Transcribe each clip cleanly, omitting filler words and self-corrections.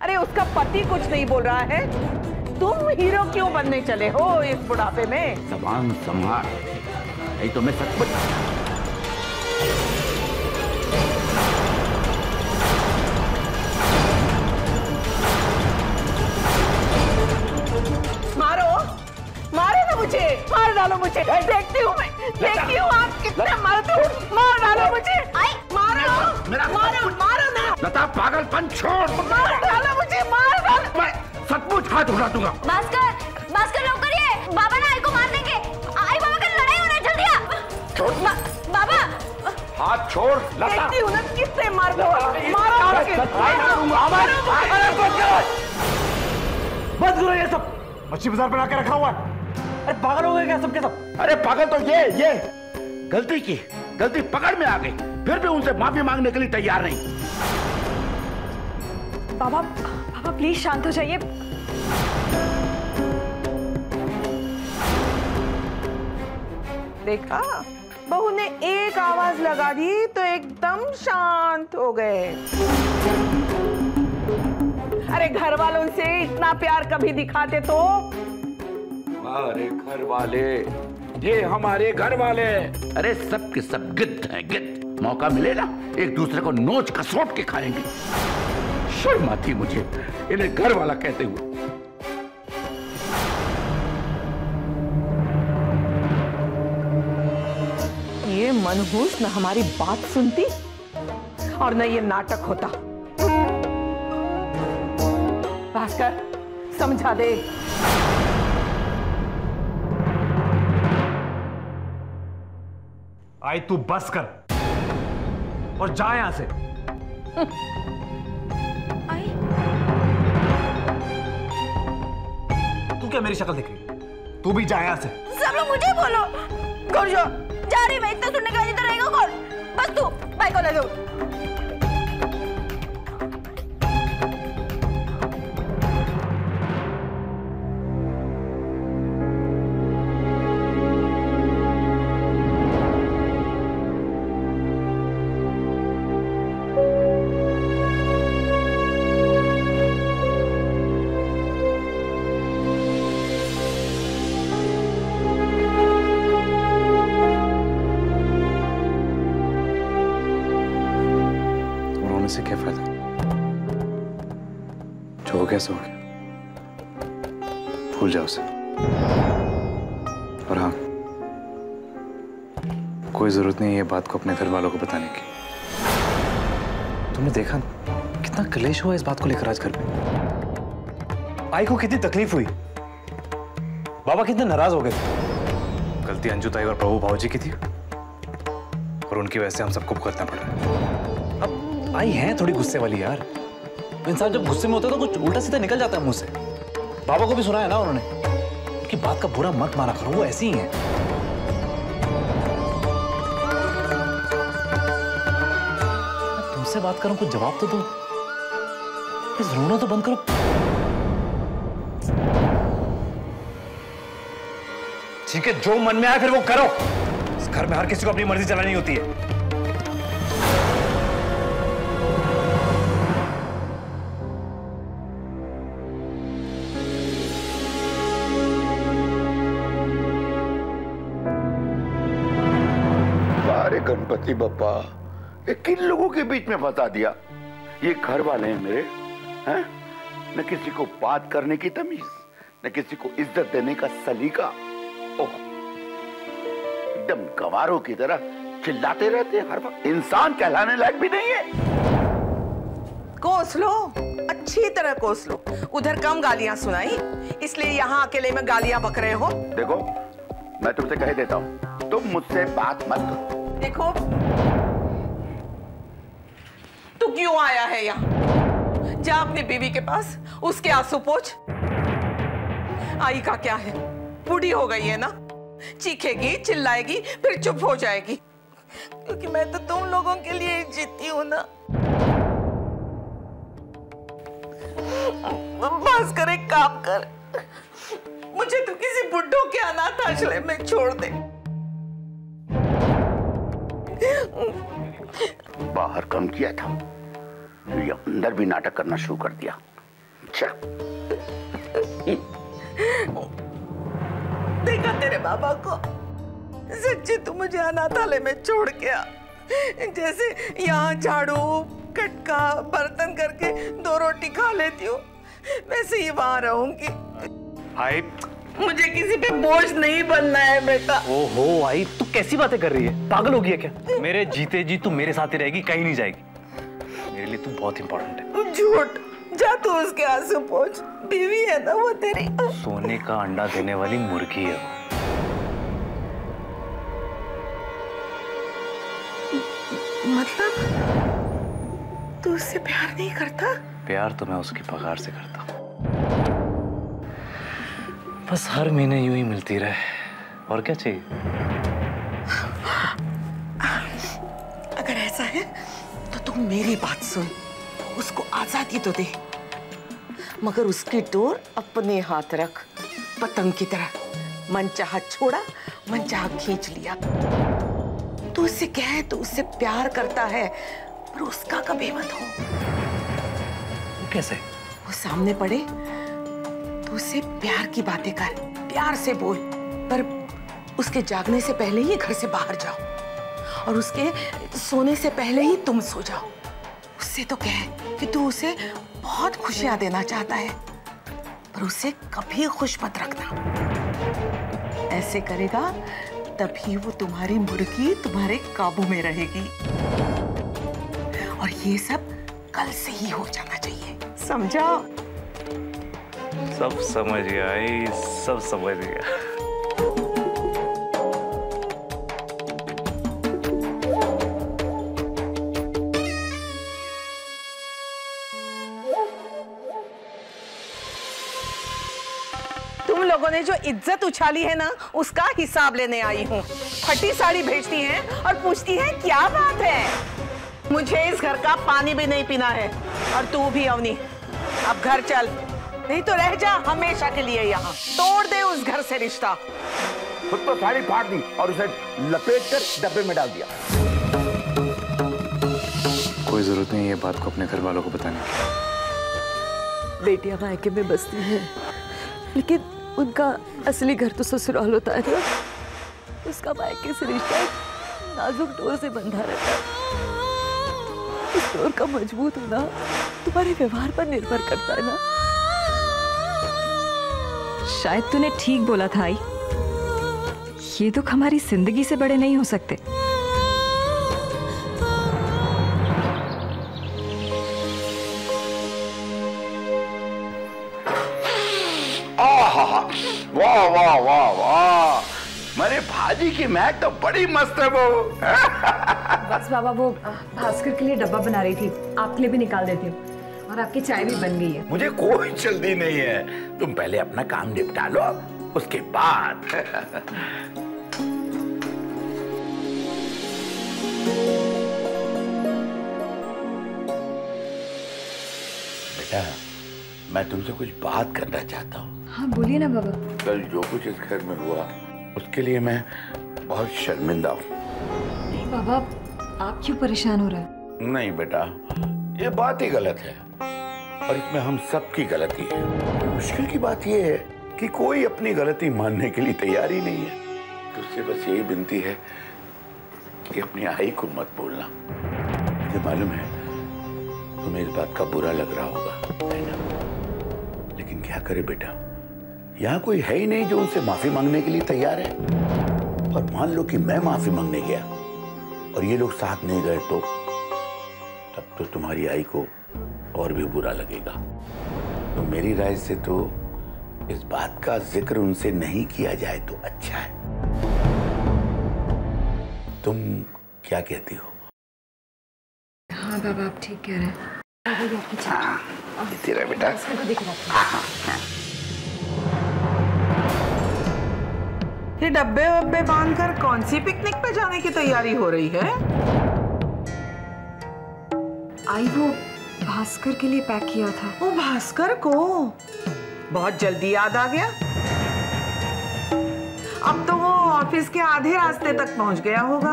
अरे उसका पति कुछ नहीं बोल रहा है, तुम हीरो क्यों बनने चले हो इस बुढ़ापे में? जबान संभाल, नहीं तो मैं सचमुच। मारो, मारो ना मुझे, मार डालो मुझे। देखती हूँ मैं, देखती हूँ आप कितने मारते हो। मार डालो मुझे, मारो, मारो, मारो ना। लता पागलपन छोड़, मार डालो मुझे, मार डालो। मैं सचमुच हाथ उठा दूंगा। भास्कर, भास्कर रोक करिए, बाबा ना आई को मार देंगे। आई बाबा का लड़ाई हो रहा है, जल्दी आ। बाबा हाथ छोड़ लता। देखती हूँ ना कितने मारते हो। मारो, बंद करो ये सब, मच्छी बाजार बना के रखा हुआ है। अरे पागल हो गए क्या सबके सब? अरे पागल तो ये गलती की, गलती पकड़ में आ गई, फिर भी उनसे माफी मांगने के लिए तैयार नहीं। बाबा, बाबा प्लीज शांत हो जाइए। देखा, बहू ने एक आवाज लगा दी तो एकदम शांत हो गए। अरे घर वालों से इतना प्यार कभी दिखाते तो? हमारे घर वाले, ये हमारे घर वाले, अरे सब के सब गिद्ध हैं, गिद्ध। मौका मिले ना एक दूसरे को नोच कसोट के खाएंगे। शर्म आती मुझे इन्हें घर वाला कहते हुए। ये मनहूस न हमारी बात सुनती और न ये नाटक होता। भास्कर समझा दे। आई तू बस कर और जा यहां से। आई तू क्या मेरी शक्ल देख रही? तू भी जा यहां से। सब लोग मुझे बोलो। कौन जो जा रही, मैं इतना सुनने का इधर रहेगा कौन? बस तू बाइक को ले दो। से क्या फायदा? जो हो गया सो हो गया, भूल जाओ उसे। और हाँ, कोई जरूरत नहीं है ये बात को अपने घर वालों को बताने की। तुमने देखा कितना कलेश हुआ इस बात को लेकर आज घर में। आई को कितनी तकलीफ हुई, बाबा कितने नाराज हो गए थे। गलती अंजू ताई और प्रभु भाव जी की थी और उनकी वजह से हम सबको भुगतना पड़ रहा है। आई है थोड़ी गुस्से वाली यार। इंसान जब गुस्से में होता है तो कुछ उल्टा सीधा निकल जाता है मुंह से। बाबा को भी सुना है ना उन्होंने, उनकी बात का बुरा मत माना करो, वो ऐसी ही है। तुमसे बात करूं, कुछ जवाब तो दो, प्लीज रोना तो बंद करो। ठीक है, जो मन में आए फिर वो करो। इस घर में हर किसी को अपनी मर्जी चलानी होती है। गणपति बप्पा, ये किन लोगों के बीच में फंसा दिया? ये घर वाले हैं मेरे, हैं? न किसी को बात करने की तमीज, न किसी को इज्जत देने का सलीका। ओह, एकदम गवारों की तरह चिल्लाते रहते हैं हर वक्त। इंसान कहलाने लायक भी नहीं है। कोस लो, अच्छी तरह कोस लो। उधर कम गालियां सुनाई, इसलिए यहाँ अकेले में गालियां बक रहे हो। देखो, मैं तुमसे कह देता हूँ, तुम मुझसे बात मत करो। देखो, तू क्यों आया है यहाँ? जा अपनी बीवी के पास, उसके आंसू पोंछ। आई का क्या है, बूढ़ी हो गई है ना, चीखेगी, चिल्लाएगी, फिर चुप हो जाएगी। क्योंकि मैं तो तुम लोगों के लिए जीती हूं ना। भास्कर, एक काम कर, मुझे तो किसी बुड्ढों के अनाथ आश्रय में छोड़ दे। बाहर कम किया था, ये अंदर भी नाटक करना शुरू कर दिया। अच्छा। देखा तेरे बाबा को, सच्ची तू मुझे अनाथालय में छोड़ के आ। जैसे यहाँ झाड़ू कटका बर्तन करके 2 रोटी खा लेती हूँ, वैसे ही वहां रहूंगी। आई, मुझे किसी पे बोझ नहीं बनना है बेटा। ओहो आई, तू कैसी बातें कर रही है? पागल हो गई है क्या? मेरे जीते जी तू मेरे साथ ही रहेगी, कहीं नहीं जाएगी। मेरे लिए तू बहुत इंपॉर्टेंट है। झूठ, जा तू उसके आंसू पोंछ। बीवी है ना वो तेरी। सोने का अंडा देने वाली मुर्गी है वो। मतलब तू उससे प्यार नहीं करता? प्यार तो मैं उसकी पगार से करता हूँ, बस हर महीने यूं ही मिलती रहे, और क्या चाहिए? अगर ऐसा है तो तुम मेरी बात सुन, उसको आजादी तो दे, मगर उसकी डोर अपने हाथ रख, पतंग की तरह। मन चाहा छोड़ा, मन चाहा खींच लिया। तू उससे कह तो उससे प्यार करता है, पर उसका कभी मत हो। कैसे? वो सामने पड़े तो उससे प्यार की बातें कर, प्यार से बोल, पर उसके जागने से पहले ही घर से बाहर जाओ और उसके सोने से पहले ही तुम सो जाओ। उससे तो कह कि तू उसे बहुत खुशियां देना चाहता है, पर उसे कभी खुश मत रखना। ऐसे करेगा तभी वो तुम्हारी मुर्गी तुम्हारे काबू में रहेगी, और ये सब कल से ही हो जाना चाहिए, समझा? सब समझ गया आई, सब समझ गया। तुम लोगों ने जो इज्जत उछाली है ना, उसका हिसाब लेने आई हूँ। फटी साड़ी भेजती हैं और पूछती हैं क्या बात है। मुझे इस घर का पानी भी नहीं पीना है, और तू भी अवनी, अब घर चल, नहीं तो रह जा हमेशा के लिए यहाँ। तोड़ दे उस घर से रिश्ता। खुद तो साड़ी फाड़ दी और उसे लपेट कर डब्बे में डाल दिया। कोई जरूरत नहीं ये बात को अपने घर वालों को बताने की। बेटियां मायके में बसती हैं, लेकिन उनका असली घर तो ससुराल होता है ना। उसका मायके से रिश्ता एक नाजुक डोर से बंधा रहता है। उस डोर का मजबूत होना तुम्हारे व्यवहार पर निर्भर करता है ना। शायद तूने ठीक बोला था आई, ये दुख हमारी जिंदगी से बड़े नहीं हो सकते। वाह वाह वाह वाह, मेरे भाजी की महक तो बड़ी मस्त है वो। बस बाबा, वो भास्कर के लिए डब्बा बना रही थी, आपके लिए भी निकाल देती हूँ, और आपकी चाय भी बन गई है। मुझे कोई जल्दी नहीं है, तुम पहले अपना काम निपटा लो, उसके बाद। बेटा, मैं तुमसे कुछ बात करना चाहता हूँ। हाँ बोलिए ना बाबा। कल जो कुछ इस घर में हुआ, उसके लिए मैं बहुत शर्मिंदा हूँ। नहीं बाबा, आप क्यों परेशान हो रहे हैं? नहीं बेटा, ये बात ही गलत है, और इसमें हम सबकी गलती है। मुश्किल की बात यह है कि कोई अपनी गलती मानने के लिए तैयार ही नहीं है। तुझसे बस यही विनती है कि अपनी आई को मत बोलना। मुझे मालूम है तुम्हें इस बात का बुरा लग रहा होगा, है ना? लेकिन क्या करे बेटा, यहाँ कोई है ही नहीं जो उनसे माफी मांगने के लिए तैयार है। और मान लो कि मैं माफी मांगने गया और ये लोग साथ नहीं गए, तो तब तो तुम्हारी आई को और भी बुरा लगेगा। तो मेरी राय से तो इस बात का जिक्र उनसे नहीं किया जाए तो अच्छा है। तुम क्या कहती हो? हाँ बाबा, आप ठीक कह रहे हैं। तेरा बेटा ये डब्बे वब्बे बांधकर कौन सी पिकनिक पे जाने की तैयारी हो रही है? आई वो भास्कर के लिए पैक किया था। वो भास्कर को बहुत जल्दी याद आ गया। अब तो वो ऑफिस के आधे रास्ते तक पहुंच गया होगा।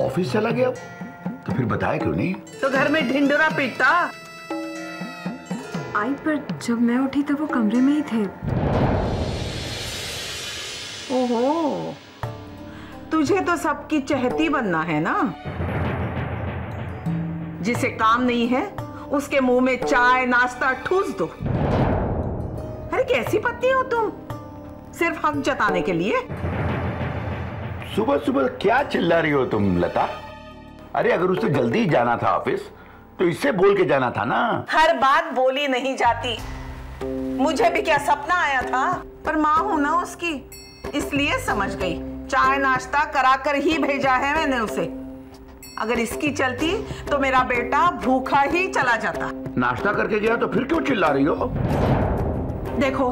ऑफिस चला गया? तो फिर बताया क्यों नहीं? तो घर में ढिंडोरा पीटता। आई पर जब मैं उठी तब वो कमरे में ही थे। ओहो, तुझे तो सबकी चहेती बनना है ना। जिसे काम नहीं है उसके मुंह में चाय नाश्ता ठूस दो। अरे कैसी पत्नी हो तुम, सिर्फ हक जताने के लिए। सुबह सुबह क्या चिल्ला रही हो तुम लता? अरे अगर उसे जल्दी जाना था ऑफिस तो इससे बोल के जाना था ना। हर बात बोली नहीं जाती। मुझे भी क्या सपना आया था, पर माँ हूं ना उसकी, इसलिए समझ गई। चाय नाश्ता कराकर ही भेजा है मैंने उसे। अगर इसकी चलती तो मेरा बेटा भूखा ही चला जाता। नाश्ता करके गया तो फिर क्यों चिल्ला रही हो? देखो,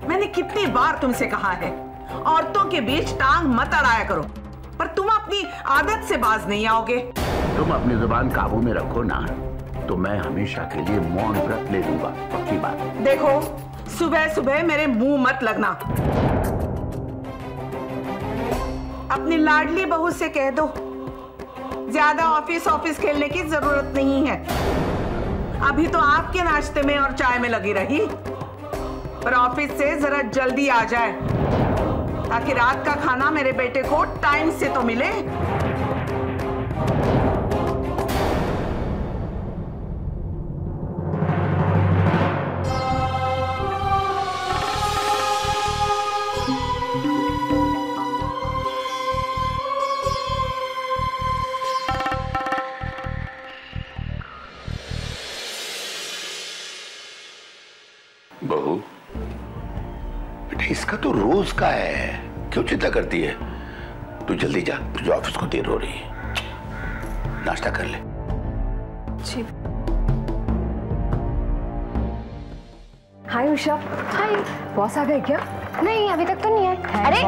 मैंने कितनी बार तुमसे कहा है औरतों के बीच टांग मत अड़ाया करो, पर तुम अपनी आदत से बाज नहीं आओगे। तुम अपनी जुबान काबू में रखो ना, तो मैं हमेशा के लिए मौन व्रत ले लूंगा, पक्की बात। देखो, सुबह सुबह मेरे मुंह मत लगना। अपनी लाडली बहू से कह दो ज्यादा ऑफिस खेलने की जरूरत नहीं है। अभी तो आपके नाश्ते में और चाय में लगी रही, पर ऑफिस से जरा जल्दी आ जाए ताकि रात का खाना मेरे बेटे को टाइम से तो मिले। बहू, बेटा इसका तो रोज का है, क्यों चिंता करती है? तू जल्दी जा, तुझे ऑफिस को देर हो रही है। नाश्ता कर ले। जी। हाय उषा। हाय। बॉस आ गए क्या? नहीं, अभी तक तो नहीं है। अरे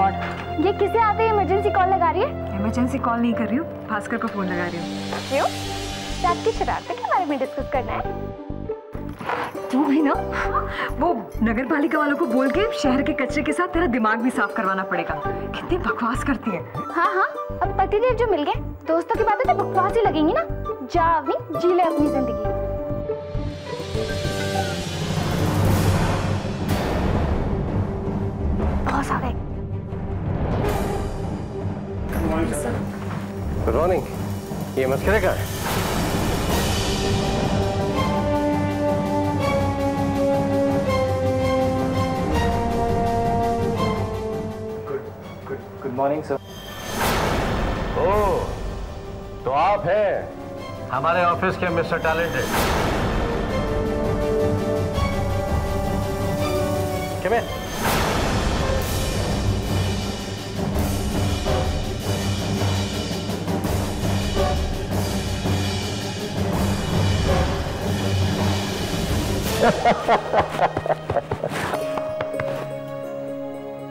ये किसे आते ही इमरजेंसी कॉल लगा रही है? इमरजेंसी कॉल नहीं कर रही हूँ, भास्कर को फोन लगा रही हूँ। क्यों? रात की शरारत के बारे में डिस्कस करना है? तू भी ना, वो नगर पालिका वालों को बोल के शहर के कचरे के साथ तेरा दिमाग भी साफ करवाना पड़ेगा। कितनी बकवास करती है। हाँ हाँ, अब पतिदेव जो मिल गए, दोस्तों की बातें तो बकवास ही लगेंगी ना। जा अवनी, जी ले अपनी जिंदगी। बॉस आ गए। Good morning. ये मस्करे का है? Good morning sir. ओह, तो आप हैं हमारे ऑफिस के मिस्टर टैलेंटेड। क्या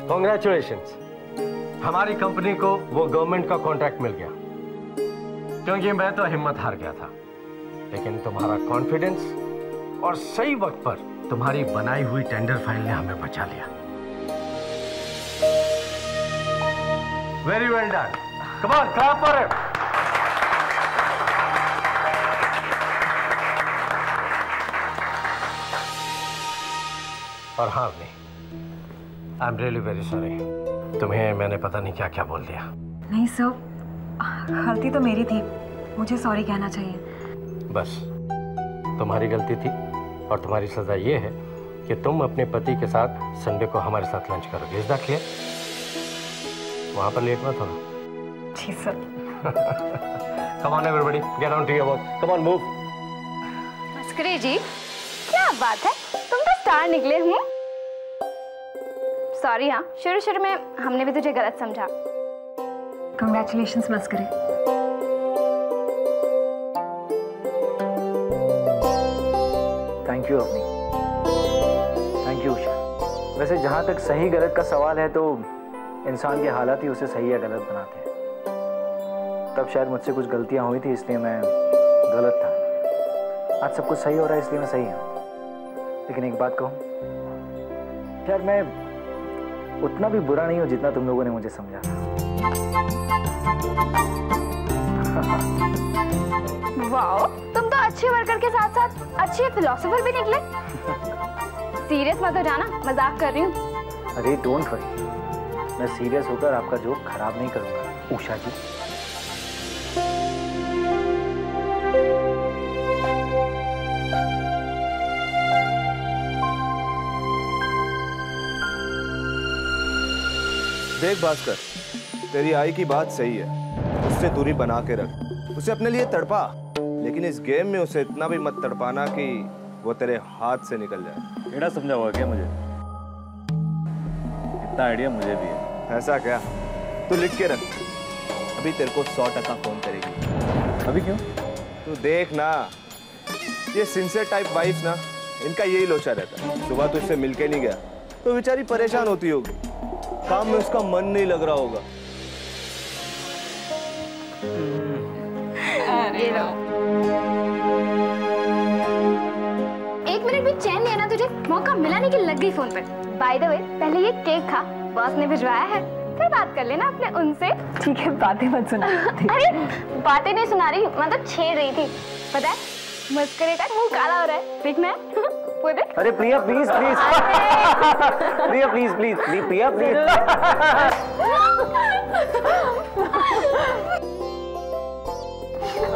कॉन्ग्रेचुलेशंस, हमारी कंपनी को वो गवर्नमेंट का कॉन्ट्रैक्ट मिल गया। क्योंकि मैं तो हिम्मत हार गया था, लेकिन तुम्हारा कॉन्फिडेंस और सही वक्त पर तुम्हारी बनाई हुई टेंडर फाइल ने हमें बचा लिया। Very well done. Come on, clap for him. और हाँ नहीं, I am really very sorry, तुम्हें मैंने पता नहीं क्या क्या बोल दिया। नहीं सर, गलती तो मेरी थी, मुझे सॉरी कहना चाहिए। बस तुम्हारी गलती थी और तुम्हारी सजा ये है कि तुम अपने पति के साथ संडे को हमारे साथ लंच करोगे। Is that clear? वहां पर लेट मत होना। जी sir. Come on everybody, get on to your work. Come on, move. Maskare ji, क्या बात है, तुम तो स्टार निकले। सॉरी, हाँ शुरू में हमने भी तुझे गलत समझा। Congratulations Maskare. Thank you Avni, thank you Usha. वैसे जहाँ तक सही गलत का सवाल है तो इंसान के हालात ही उसे सही या गलत बनाते हैं। तब शायद मुझसे कुछ गलतियाँ हुई थी, इसलिए मैं गलत था। आज सब कुछ सही हो रहा है, इसलिए मैं सही हूँ। लेकिन एक बात कहूँ, यार मैं उतना भी बुरा नहीं हूँ जितना तुम लोगों ने मुझे समझा था। वाओ, तुम तो अच्छे वर्कर के साथ साथ अच्छे फिलोसोफर भी निकले। सीरियस मत हो जाना, मजाक कर रही हूँ। अरे डोंट वरी, मैं सीरियस होकर आपका जोक खराब नहीं करूंगा उषा जी। देख भास्कर, तेरी आई की बात सही है, उससे दूरी बना के रख, उसे अपने लिए तड़पा, लेकिन इस गेम में उसे इतना भी मत तड़पाना कि वो तेरे हाथ से निकल जाए। एड़ा समझा हुआ क्या मुझे? इतना आइडिया मुझे भी है। ऐसा क्या? तू लिख के रख, अभी तेरे को 100% फोन करेगी। अभी क्यों? तू देख ना, ये सिंसियर टाइप वाइफ ना, इनका यही लोचा रहता है। सुबह तो इससे मिलके नहीं गया तो बेचारी परेशान होती होगी, काम में उसका मन नहीं लग रहा होगा। ये लो। 1 मिनट भी चैन नहीं है ना तुझे? मौका मिला नहीं कि लग गई फोन पर। बाय द वे, पहले ये केक खा, बॉस ने भिजवाया है, फिर बात कर लेना अपने उनसे। ठीक है, बातें मत सुना। अरे बातें नहीं सुना रही, मैं तो छेड़ रही थी। पता है, मस्करे का मुंह काला हो रहा है, देखना है। वो देख। अरे Priya please please, Priya please please, Priya please.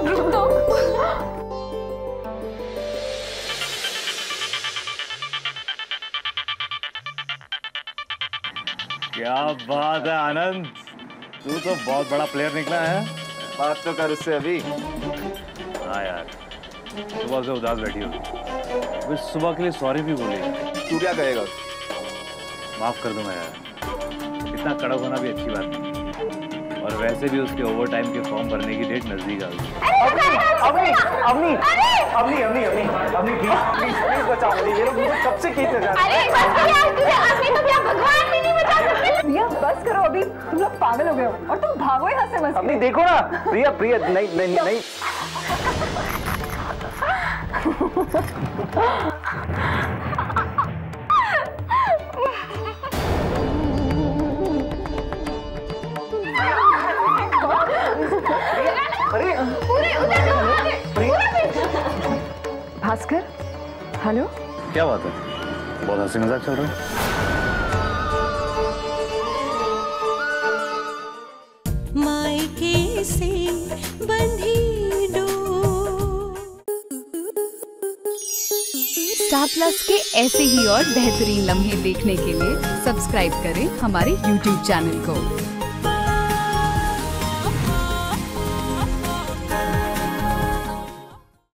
रुक दो। क्या बात है आनंद, तू तो बहुत बड़ा प्लेयर निकला है। बात तो कर उससे अभी। हाँ यार, सुबह से उदास बैठी होगी, फिर सुबह के लिए सॉरी भी बोली। तू क्या कहेगा? माफ कर दूंगा यार, इतना कड़क होना भी अच्छी बात नहीं। और वैसे भी उसके ओवर टाइम के फॉर्म भरने की डेट नजदीक आ गई। अवनी अवनी अवनी अवनी अवनी अवनी प्लीज प्लीज बचाओ मुझे, ये लोग मुझे कब से खींच रहे हैं। अरे बस कर यार, तुझे अपनी तो क्या भगवान भी नहीं बचा सकते। प्रिया बस करो, अभी तुम लोग पागल हो गए हो और तुम भागो यहाँ से। अवनी देखो ना, प्रिया प्रिया नहीं नहीं नहीं। अरे पूरे उधर भास्कर, हेलो। क्या बात है, बहुत हंसी मजाक चल रहा है। मायके से बंधी डोर। स्टार प्लस के ऐसे ही और बेहतरीन लम्हे देखने के लिए सब्सक्राइब करें हमारे YouTube चैनल को।